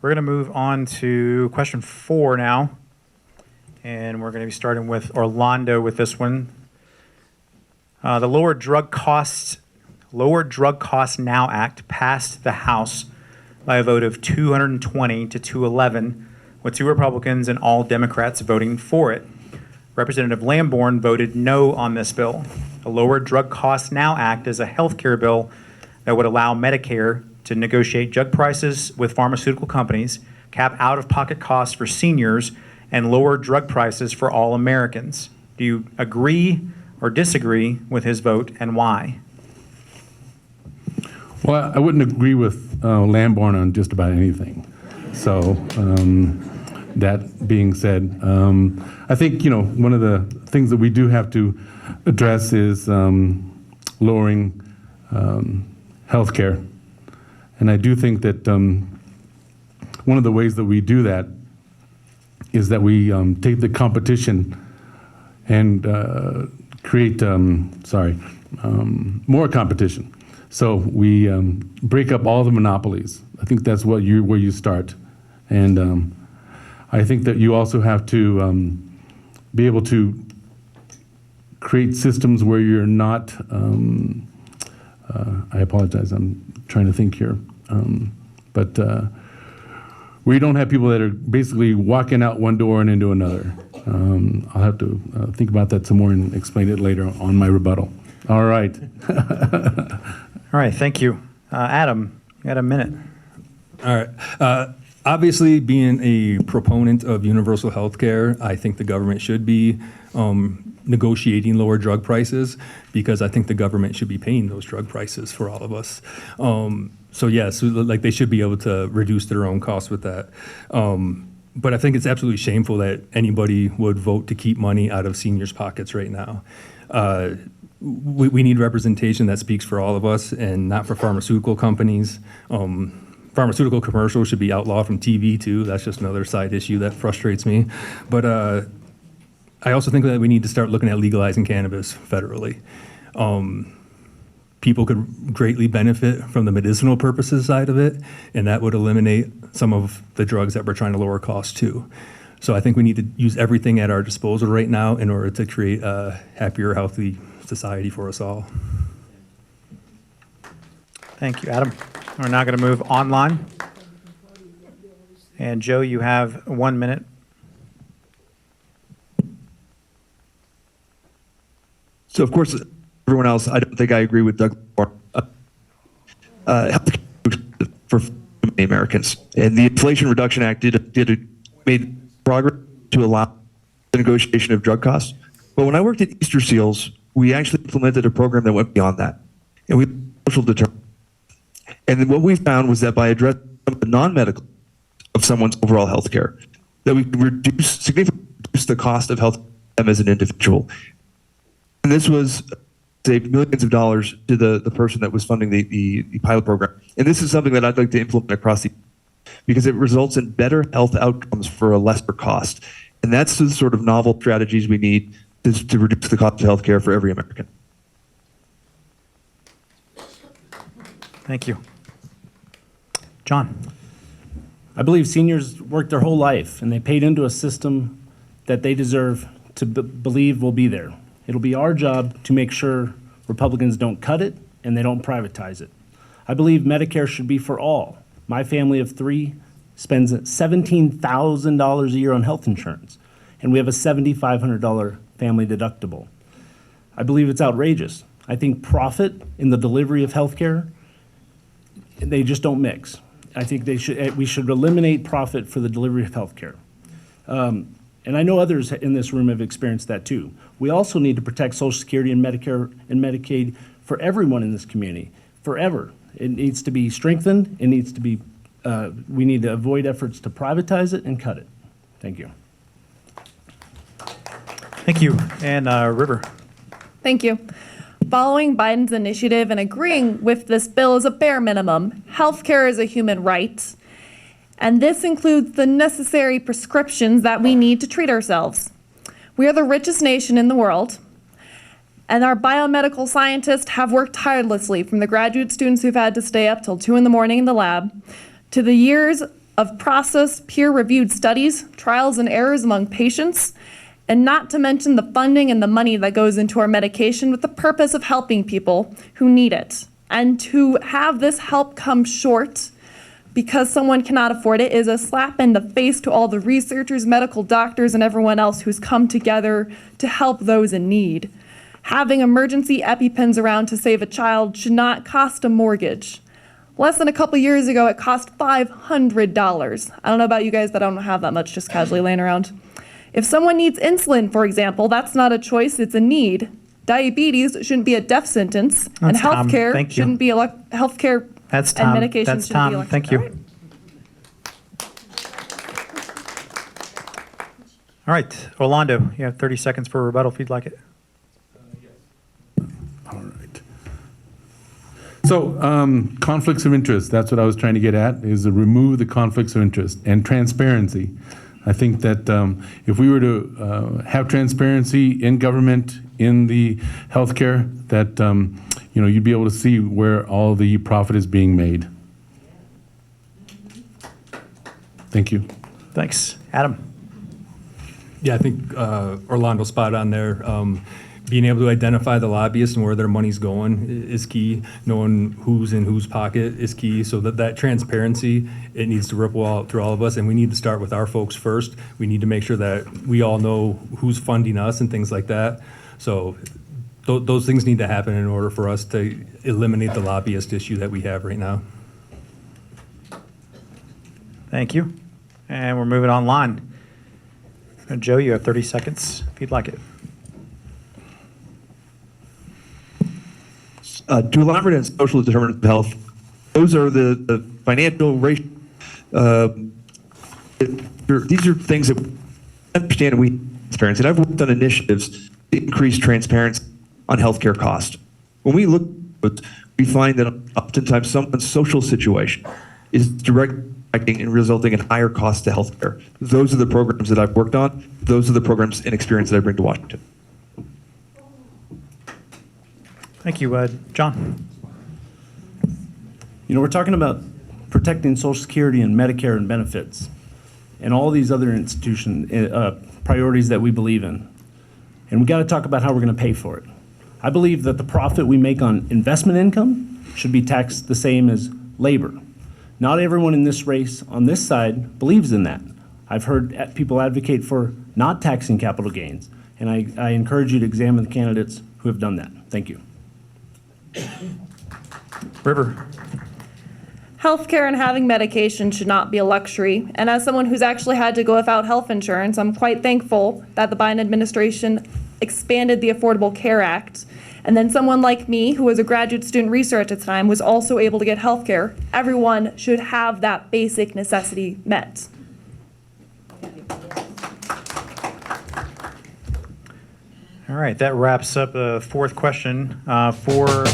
We're going to move on to question 4 now. And we're going to be starting with Orlando with this one. The Lower Drug Costs Now Act passed the House by a vote of 220 to 211, with 2 Republicans and all Democrats voting for it. Representative Lamborn voted no on this bill. The Lower Drug Costs Now Act is a health care bill that would allow Medicare to negotiate drug prices with pharmaceutical companies, cap out-of-pocket costs for seniors, and lower drug prices for all Americans. Do you agree or disagree with his vote, and why? Well, I wouldn't agree with Lamborn on just about anything. So that being said, I think, one of the things that we do have to address is lowering health care. And I do think that one of the ways that we do that is that we take the competition and create, more competition. So we break up all the monopolies. I think that's where you start. And I think that you also have to be able to create systems where you're not, I apologize, I'm trying to think here. But we don't have people that are basically walking out one door and into another. I'll have to think about that some more and explain it later on my rebuttal. All right. All right, thank you. Adam, you got a minute. All right. Obviously, being a proponent of universal health care, I think the government should be negotiating lower drug prices, because I think the government should be paying those drug prices for all of us. So yes, like they should be able to reduce their own costs with that. But I think it's absolutely shameful that anybody would vote to keep money out of seniors' pockets right now. We need representation that speaks for all of us and not for pharmaceutical companies. Pharmaceutical commercials should be outlawed from TV too. That's just another side issue that frustrates me. But I also think that we need to start looking at legalizing cannabis federally. People could greatly benefit from the medicinal purposes side of it, and that would eliminate some of the drugs that we're trying to lower costs too. So I think we need to use everything at our disposal right now in order to create a happier, healthy society for us all. Thank you, Adam. We're now going to move online. And Joe, you have 1 minute. So, of course, everyone else, I don't think I agree with Doug health for many Americans. And the Inflation Reduction Act made progress to allow the negotiation of drug costs. But when I worked at Easter Seals, we actually implemented a program that went beyond that. And we social determinants. And then what we found was that by addressing some of the non-medical of someone's overall health care, that we could significantly reduce the cost of health them as an individual. And this was saved millions of dollars to the person that was funding the pilot program. And this is something that I'd like to implement across because it results in better health outcomes for a lesser cost. And that's the sort of novel strategies we need to reduce the cost of healthcare for every American. Thank you. John. I believe seniors worked their whole life and they paid into a system that they deserve to believe will be there. It'll be our job to make sure Republicans don't cut it and they don't privatize it. I believe Medicare should be for all. My family of 3 spends $17,000 a year on health insurance, and we have a $7,500 family deductible. I believe it's outrageous. I think profit in the delivery of health care, they just don't mix. I think we should eliminate profit for the delivery of health care. And I know others in this room have experienced that too. We also need to protect Social Security and Medicare and Medicaid for everyone in this community, forever. It needs to be strengthened. It needs to be, we need to avoid efforts to privatize it and cut it. Thank you. Thank you. And River. Thank you. Following Biden's initiative and agreeing with this bill is a bare minimum. Healthcare is a human right, and this includes the necessary prescriptions that we need to treat ourselves. We are the richest nation in the world, and our biomedical scientists have worked tirelessly, from the graduate students who've had to stay up till 2 in the morning in the lab, to the years of process, peer-reviewed studies, trials and errors among patients, and not to mention the funding and the money that goes into our medication with the purpose of helping people who need it. And to have this help come short because someone cannot afford it is a slap in the face to all the researchers, medical doctors, and everyone else who's come together to help those in need. Having emergency EpiPens around to save a child should not cost a mortgage. Less than a couple years ago, it cost $500. I don't know about you guys, but I don't have that much just casually laying around. If someone needs insulin, for example, that's not a choice, it's a need. Diabetes shouldn't be a death sentence, and That's Tom. healthcare Thank you. shouldn't be healthcare That's and Tom. medication That's shouldn't be Tom. elected. Thank you. All right, Orlando, you have 30 seconds for a rebuttal if you'd like it. All right. So conflicts of interest, that's what I was trying to get at, is to remove the conflicts of interest and transparency. I think that if we were to have transparency in government, in the healthcare, that you'd be able to see where all the profit is being made. Thank you. Thanks. Adam? Yeah, I think Orlando's spot on there. Being able to identify the lobbyists and where their money's going is key. Knowing who's in whose pocket is key. So that transparency, it needs to ripple out through all of us, and we need to start with our folks first. We need to make sure that we all know who's funding us and things like that. So those things need to happen in order for us to eliminate the lobbyist issue that we have right now. Thank you. And we're moving online. Joe, you have 30 seconds if you'd like it. To elaborate on social determinants of health, those are the financial ratio. These are things that we understand and we transparency. And I've worked on initiatives to increase transparency on healthcare cost. When we look, we find that oftentimes someone's social situation is directly affecting and resulting in higher costs to healthcare. Those are the programs that I've worked on. Those are the programs and experience that I bring to Washington. Thank you. John? We're talking about protecting Social Security and Medicare and benefits and all these other priorities that we believe in. And we got to talk about how we're going to pay for it. I believe that the profit we make on investment income should be taxed the same as labor. Not everyone in this race on this side believes in that. I've heard people advocate for not taxing capital gains, and I encourage you to examine the candidates who have done that. Thank you. River? Healthcare and having medication should not be a luxury. And as someone who's actually had to go without health insurance, I'm quite thankful that the Biden administration expanded the Affordable Care Act. And then someone like me, who was a graduate student research at the time, was also able to get health care. Everyone should have that basic necessity met. All right, that wraps up the fourth question for